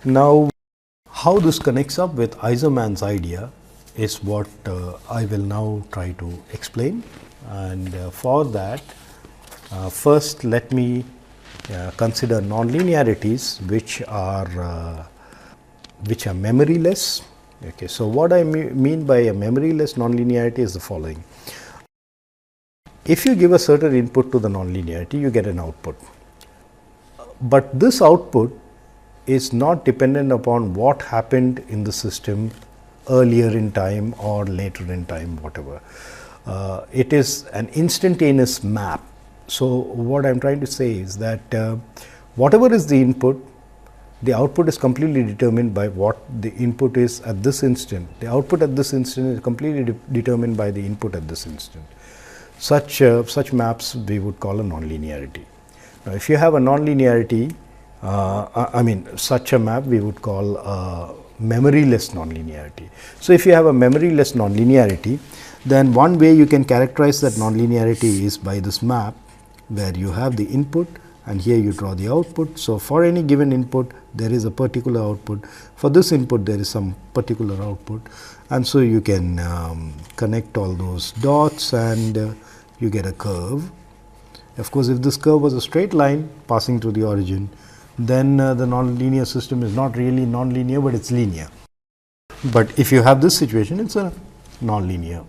Now, how this connects up with Aizermanns' idea is what I will now try to explain, and for that first let me consider nonlinearities which are memoryless. Okay, so what I mean by a memoryless nonlinearity is the following. If you give a certain input to the nonlinearity, you get an output, but this output is not dependent upon what happened in the system earlier in time or later in time, whatever. It is an instantaneous map. So, what I am trying to say is that whatever is the input, the output is completely determined by what the input is at this instant. The output at this instant is completely determined by the input at this instant. Such maps we would call a nonlinearity. Now, if you have a nonlinearity, such a map we would call a memoryless nonlinearity. So, if you have a memoryless nonlinearity, then one way you can characterize that nonlinearity is by this map, where you have the input and here you draw the output. So, for any given input there is a particular output, for this input there is some particular output, and so you can connect all those dots and you get a curve. Of course, if this curve was a straight line passing through the origin, then the nonlinear system is not really nonlinear, but it is linear. But if you have this situation, it is a nonlinear.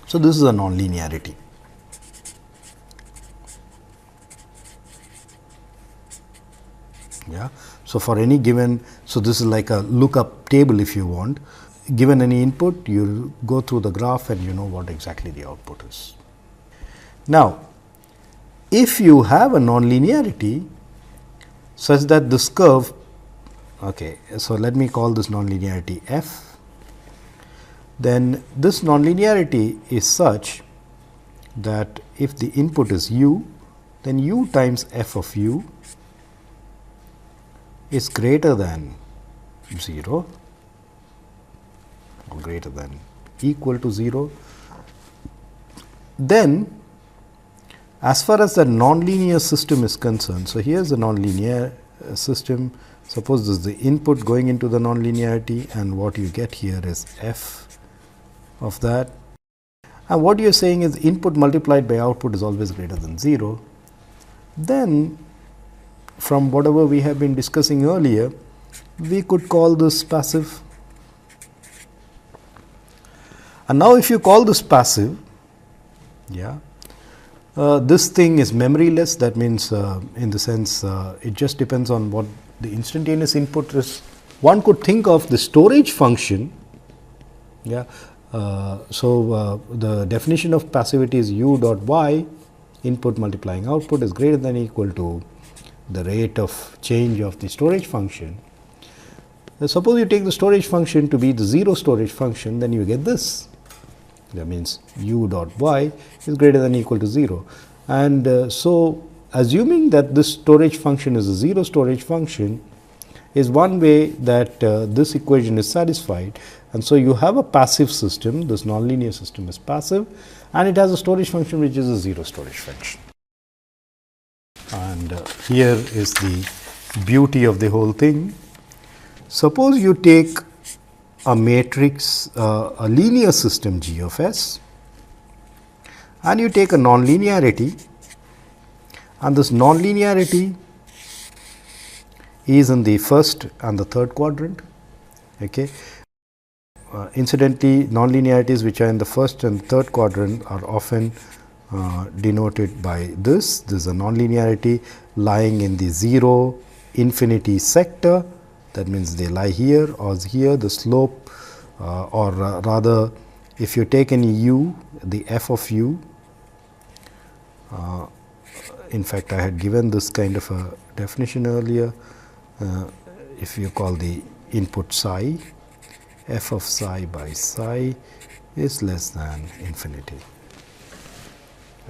So, this is a nonlinearity. Yeah. So, for any given, so this is like a lookup table if you want. Given any input, you go through the graph and you know what exactly the output is. Now, if you have a nonlinearity such that this curve, okay, so let me call this nonlinearity f, then this nonlinearity is such that if the input is u, then u times f of u is greater than 0 or greater than equal to 0, then as far as the nonlinear system is concerned, so here is the nonlinear system. Suppose this is the input going into the nonlinearity, and what you get here is f of that, and what you are saying is input multiplied by output is always greater than 0. Then from whatever we have been discussing earlier, we could call this passive. And now, if you call this passive, this thing is memoryless. That means, in the sense, it just depends on what the instantaneous input is. One could think of the storage function. The definition of passivity is u dot y, input multiplying output, is greater than or equal to the rate of change of the storage function. Suppose you take the storage function to be the 0 storage function, then you get this. That means u dot y is greater than or equal to 0. And so, assuming that this storage function is a 0 storage function is one way that this equation is satisfied. And so, you have a passive system, this nonlinear system is passive, and it has a storage function which is a 0 storage function. And here is the beauty of the whole thing. Suppose you take a matrix, a linear system G of S, and you take a nonlinearity, and this nonlinearity is in the first and the third quadrant. Okay. Incidentally, nonlinearities which are in the first and third quadrant are often denoted by this. This is a nonlinearity lying in the 0 infinity sector. That means, they lie here or here. The slope or rather, if you take any u, the f of u, in fact, I had given this kind of a definition earlier. If you call the input psi, f of psi by psi is less than infinity.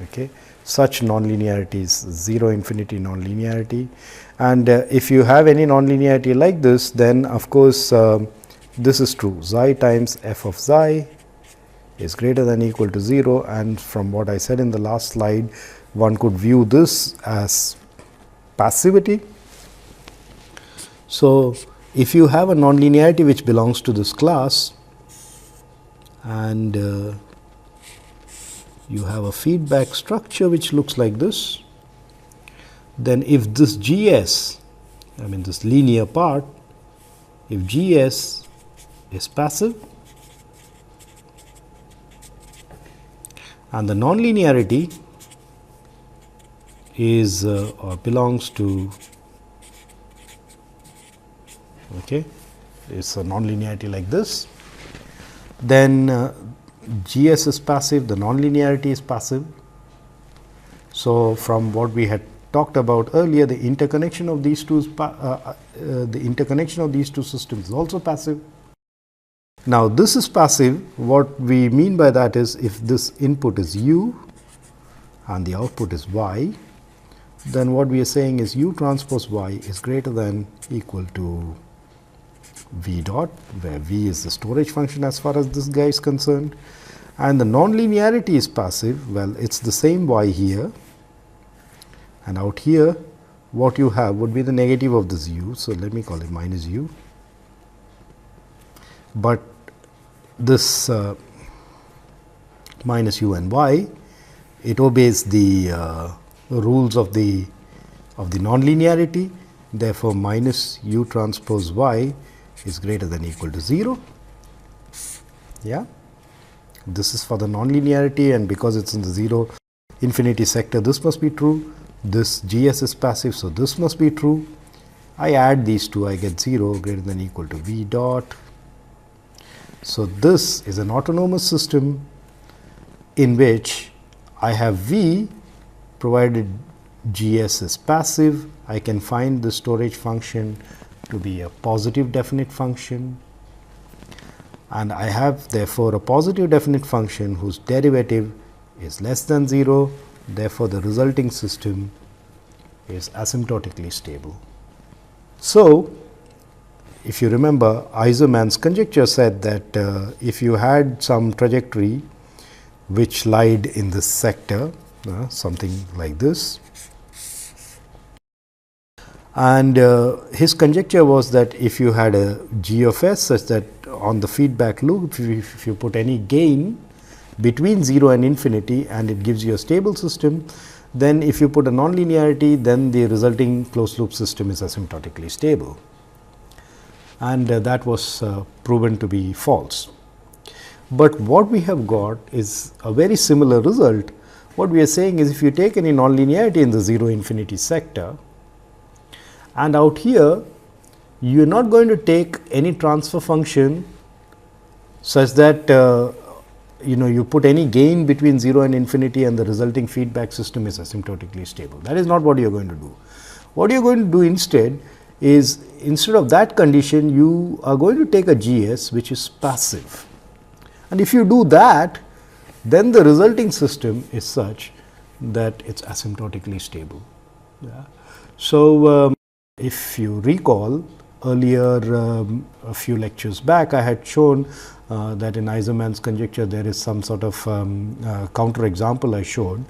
Okay. Such nonlinearity is 0 infinity nonlinearity, and if you have any nonlinearity like this, then of course, this is true, psi times f of psi is greater than or equal to 0, and from what I said in the last slide, one could view this as passivity. So, if you have a nonlinearity which belongs to this class and you have a feedback structure which looks like this, then if this GS, I mean this linear part, if GS is passive and the nonlinearity is or belongs to, okay, it's a nonlinearity like this, then GS is passive, the nonlinearity is passive. So, from what we had talked about earlier, the interconnection of these two systems is also passive. Now, this is passive. What we mean by that is, if this input is u and the output is y, then what we are saying is u transpose y is greater than equal to v dot, where v is the storage function as far as this guy is concerned, and the nonlinearity is passive. Well, it's the same y here, and out here what you have would be the negative of this u. So, let me call it minus u, but this minus u and y, it obeys the rules of the nonlinearity. Therefore, minus u transpose y is greater than equal to 0. Yeah, this is for the nonlinearity, and because it's in the 0 infinity sector, this must be true. This GS is passive, so this must be true. I add these two, I get 0 greater than equal to v dot. So, this is an autonomous system in which I have v, provided GS is passive. I can find the storage function to be a positive definite function, and I have therefore a positive definite function whose derivative is less than 0. Therefore, the resulting system is asymptotically stable. So, if you remember, Aizermanns conjecture said that if you had some trajectory which lied in this sector, something like this, and his conjecture was that if you had a g of s such that on the feedback loop, if you put any gain between 0 and infinity and it gives you a stable system, then if you put a nonlinearity, then the resulting closed loop system is asymptotically stable, and that was proven to be false. But what we have got is a very similar result. What we are saying is, if you take any nonlinearity in the 0 infinity sector, and out here you are not going to take any transfer function such that you put any gain between 0 and infinity and the resulting feedback system is asymptotically stable. That is not what you are going to do. What you are going to do instead is, instead of that condition, you are going to take a GS which is passive, and if you do that, then the resulting system is such that it is asymptotically stable. Yeah. So, if you recall, earlier a few lectures back, I had shown that in Aizermanns conjecture there is some sort of counter example I showed,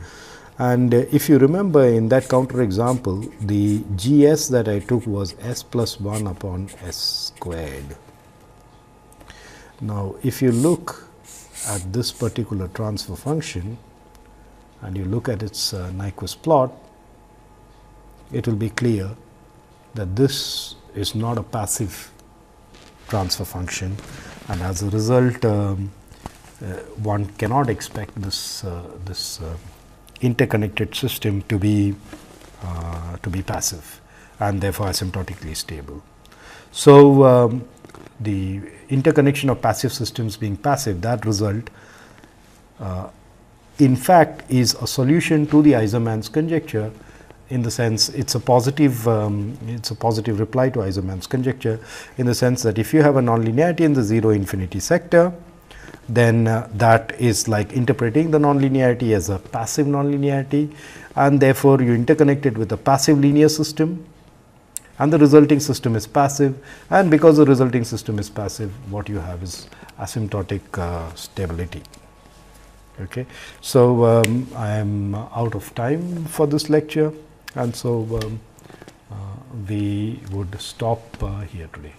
and if you remember, in that counter example, the GS that I took was s plus 1 upon s squared. Now, if you look at this particular transfer function and you look at its Nyquist plot, it will be clear that this is not a passive transfer function, and as a result one cannot expect this interconnected system to be passive and therefore asymptotically stable. So, the interconnection of passive systems being passive, that result in fact is a solution to the Aizermanns conjecture, in the sense it's a positive reply to Aizermanns conjecture, in the sense that if you have a nonlinearity in the 0 infinity sector, then that is like interpreting the nonlinearity as a passive nonlinearity, and therefore you interconnect it with a passive linear system, and the resulting system is passive, and because the resulting system is passive, what you have is asymptotic stability. Okay. So, I am out of time for this lecture, and so we would stop here today.